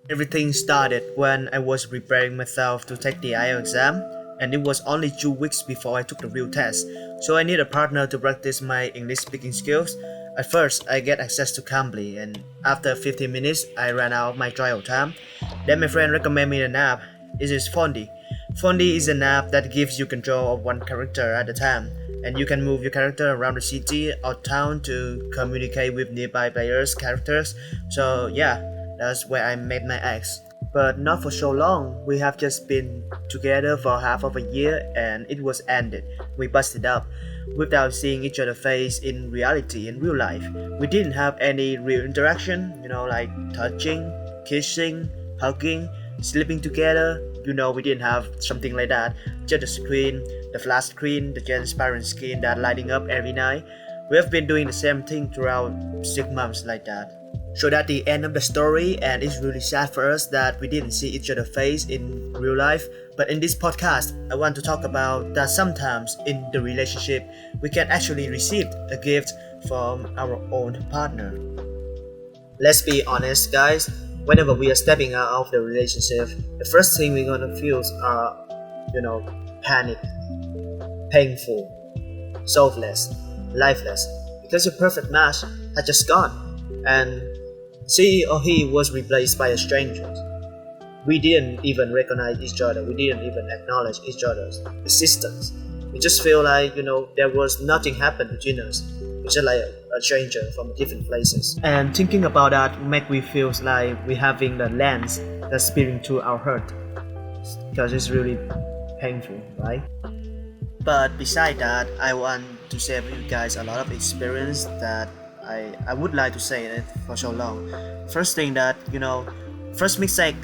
Everything started when I was preparing myself to take the IELTS exam, and it was only 2 weeks before I took the real test, so I need a partner to practice my English speaking skills. At first, I get access to Cambly, and after 15 minutes, I ran out of my trial time. Then my friend recommended me an app. It is Fondi. Fondi is an app that gives you control of one character at a time, and you can move your character around the city or town to communicate with nearby players' characters. So yeah, that's where I met my ex. But not for so long. We have just been together for half of a year and it was ended. We busted up without seeing each other's face in reality in real life. We didn't have any real interaction, like touching, kissing, hugging, sleeping together. We didn't have something like that. Just the screen, the flat screen, the transparent screen that lighting up every night. We have been doing the same thing throughout 6 months like that. So that's the end of the story, and it's really sad for us that we didn't see each other's face in real life. But in this podcast, I want to talk about that sometimes in the relationship, we can actually receive a gift from our own partner. Let's be honest, guys. Whenever we are stepping out of the relationship, the first thing we're gonna feel are, panic, painful, soulless, lifeless, because your perfect match had just gone, and she or he was replaced by a stranger. We didn't even recognize each other. We didn't even acknowledge each other's existence. We just feel like, there was nothing happened between us. We're just like a stranger from different places. And thinking about that make me feel like we're having the lens that's peering through our heart. Because it's really painful, right? But beside that, I want to share with you guys a lot of experience that I would like to say it for so long. First thing that, first mistake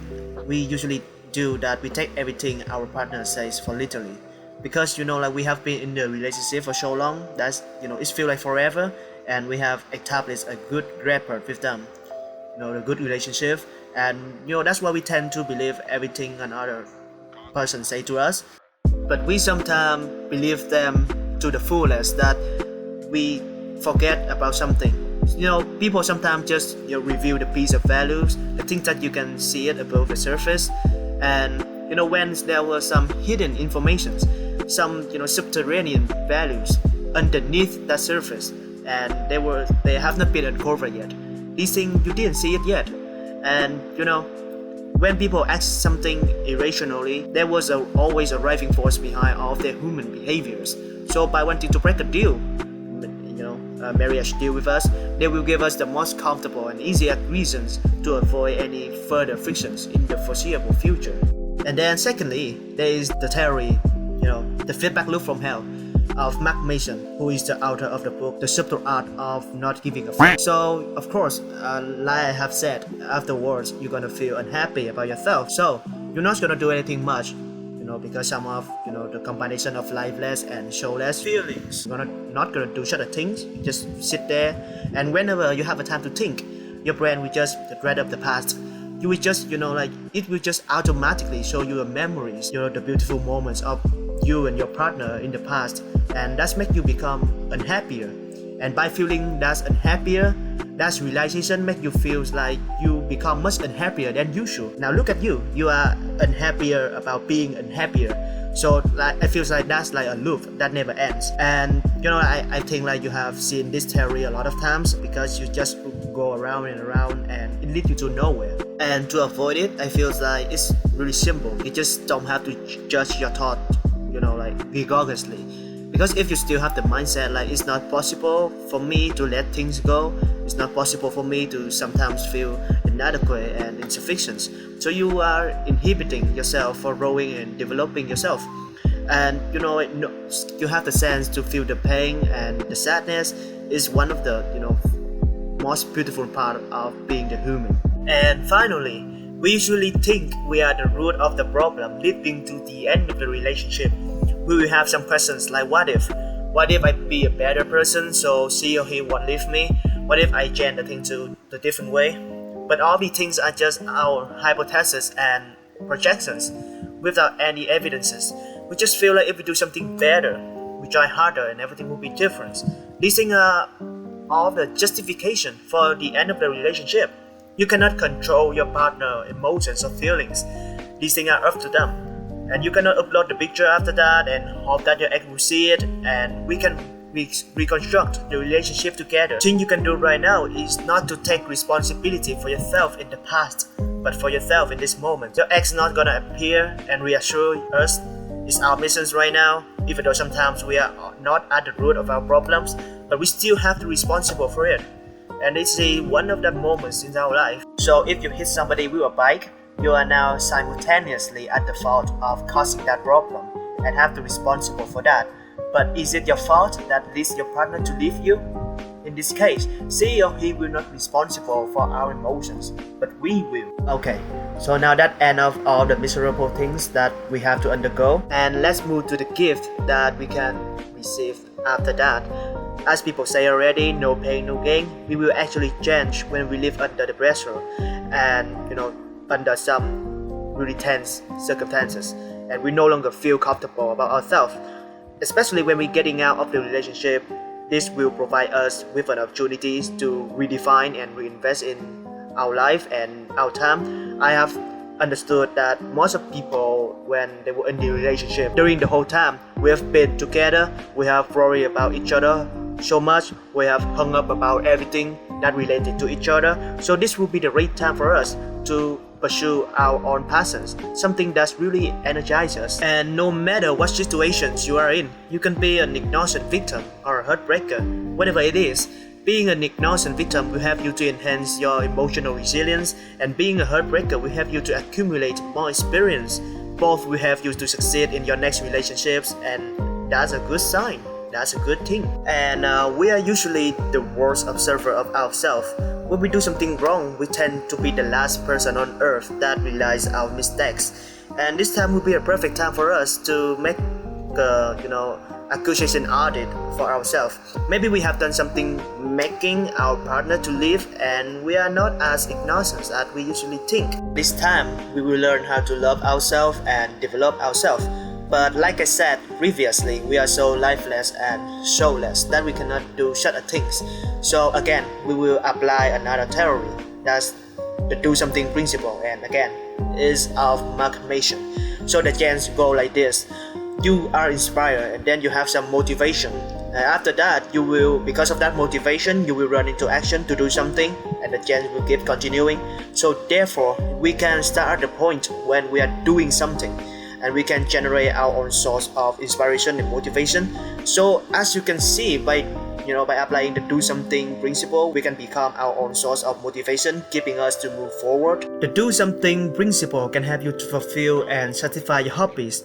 we usually do that we take everything our partner says for literally. Because, we have been in the relationship for so long, that's, it feels like forever, and we have established a good rapport with them, a good relationship, and, that's why we tend to believe everything another person say to us. But we sometimes believe them to the fullest that we forget about something. People sometimes just reveal the piece of values, the things that you can see it above the surface, and when there were some hidden informations, some subterranean values underneath that surface, and they have not been uncovered yet. These things you didn't see it yet, and when people act something irrationally, there was always a driving force behind all of their human behaviors. So by wanting to break a deal, marriage deal with us, they will give us the most comfortable and easiest reasons to avoid any further frictions in the foreseeable future. And then secondly, there is the theory, the feedback loop from hell of Mark Mason, who is the author of the book The Subtle Art of Not Giving a Fuck. So of course, like I have said, afterwards you're gonna feel unhappy about yourself. So you're not gonna do anything much, because some of the combination of lifeless and showless feelings. You're not gonna do certain things. You just sit there, and whenever you have a time to think, your brain will just dread up the past. You will just it will just automatically show you your memories, the beautiful moments of you and your partner in the past, and that's make you become unhappier. And by feeling that's unhappier, that realization make you feel like you become much unhappier than usual. Now look at you are unhappier about being unhappier. So I feel like that's like a loop that never ends. And I think like you have seen this theory a lot of times, because you just go around and around and it leads you to nowhere. And to avoid it, I feel like it's really simple. You just don't have to judge your thought, rigorously. Because if you still have the mindset like it's not possible for me to let things go, it's not possible for me to sometimes feel inadequate and insufficient, so you are inhibiting yourself for growing and developing yourself. And you have the sense to feel the pain, and the sadness is one of the most beautiful part of being the human. And finally, we usually think we are the root of the problem leading to the end of the relationship. We will have some questions like what if I be a better person so she or he won't leave me? What if I change the thing to the different way? But all these things are just our hypotheses and projections without any evidences. We just feel like if we do something better, we try harder and everything will be different. These things are all the justification for the end of the relationship. You cannot control your partner's emotions or feelings. These things are up to them. And you cannot upload the picture after that and hope that your ex will see it and we can reconstruct the relationship together. The thing you can do right now is not to take responsibility for yourself in the past, but for yourself in this moment. Your ex not gonna appear and reassure us it's our missions right now, even though sometimes we are not at the root of our problems, but we still have to be responsible for it. And it's one of the moments in our life. So if you hit somebody with a bike, you are now simultaneously at the fault of causing that problem and have to be responsible for that. But is it your fault that leads your partner to leave you? In this case, she or he will not be responsible for our emotions, but we will. Okay, so now that end of all the miserable things that we have to undergo, and let's move to the gift that we can receive after that. As people say already, no pain, no gain. We will actually change when we live under the pressure and under some really tense circumstances, and we no longer feel comfortable about ourselves. Especially when we're getting out of the relationship, this will provide us with an opportunity to redefine and reinvest in our life and our time. I have understood that most of people, when they were in the relationship, during the whole time we have been together, we have worried about each other so much, we have hung up about everything that related to each other. So this will be the right time for us to pursue our own passions, something that's really energizes us. And no matter what situations you are in, you can be an ignorant victim or a heartbreaker, whatever it is. Being an ignorant victim will help you to enhance your emotional resilience, and being a heartbreaker will help you to accumulate more experience. Both will help you to succeed in your next relationships, and that's a good sign. That's a good thing. And we are usually the worst observer of ourselves. When we do something wrong, we tend to be the last person on earth that realizes our mistakes. And this time will be a perfect time for us to make accusation audit for ourselves. Maybe we have done something making our partner to leave, and we are not as ignorant as we usually think. This time, we will learn how to love ourselves and develop ourselves. But like I said previously, we are so lifeless and soulless that we cannot do such things. So again, we will apply another theory. That's the do something principle, and again, is of malformation. So the chance go like this. You are inspired and then you have some motivation. And after that, you will, because of that motivation, you will run into action to do something, and the chance will keep continuing. So therefore, we can start at the point when we are doing something, and we can generate our own source of inspiration and motivation. So as you can see, by applying the do something principle, we can become our own source of motivation, keeping us to move forward. The do something principle can help you to fulfill and satisfy your hobbies,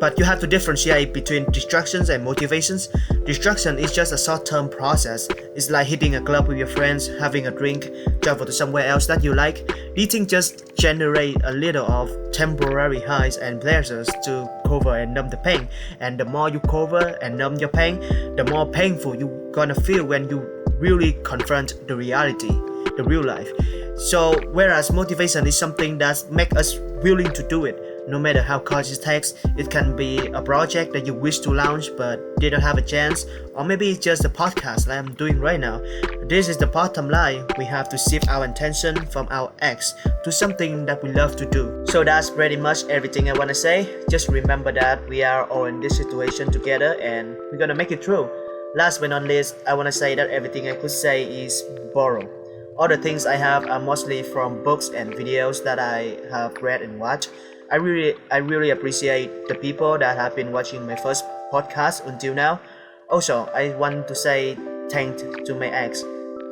but you have to differentiate between distractions and motivations. Distraction is just a short-term process. It's like hitting a club with your friends, having a drink, travel to somewhere else that you like. These things just generate a little of temporary highs and pleasures to cover and numb the pain. And the more you cover and numb your pain, the more painful you're gonna feel when you really confront the reality, the real life. So whereas motivation is something that makes us willing to do it, no matter how cost it takes. It can be a project that you wish to launch but didn't have a chance, or maybe it's just a podcast like I'm doing right now. This is the bottom line. We have to shift our intention from our ex to something that we love to do. So that's pretty much everything I want to say. Just remember that we are all in this situation together and we're gonna make it through. Last but not least, I want to say that everything I could say is borrowed. All the things I have are mostly from books and videos that I have read and watched. I really appreciate the people that have been watching my first podcast until now. Also, I want to say thanks to my ex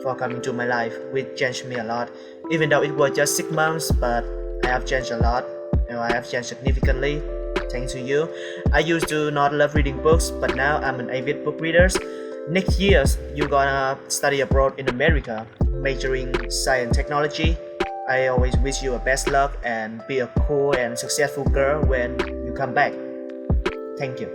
for coming to my life, which changed me a lot. Even though it was just 6 months, but I have changed a lot. I have changed significantly. Thanks to you. I used to not love reading books, but now I'm an avid book reader. Next year, you're gonna study abroad in America, majoring science and technology. I always wish you a best luck and be a cool and successful girl when you come back. Thank you.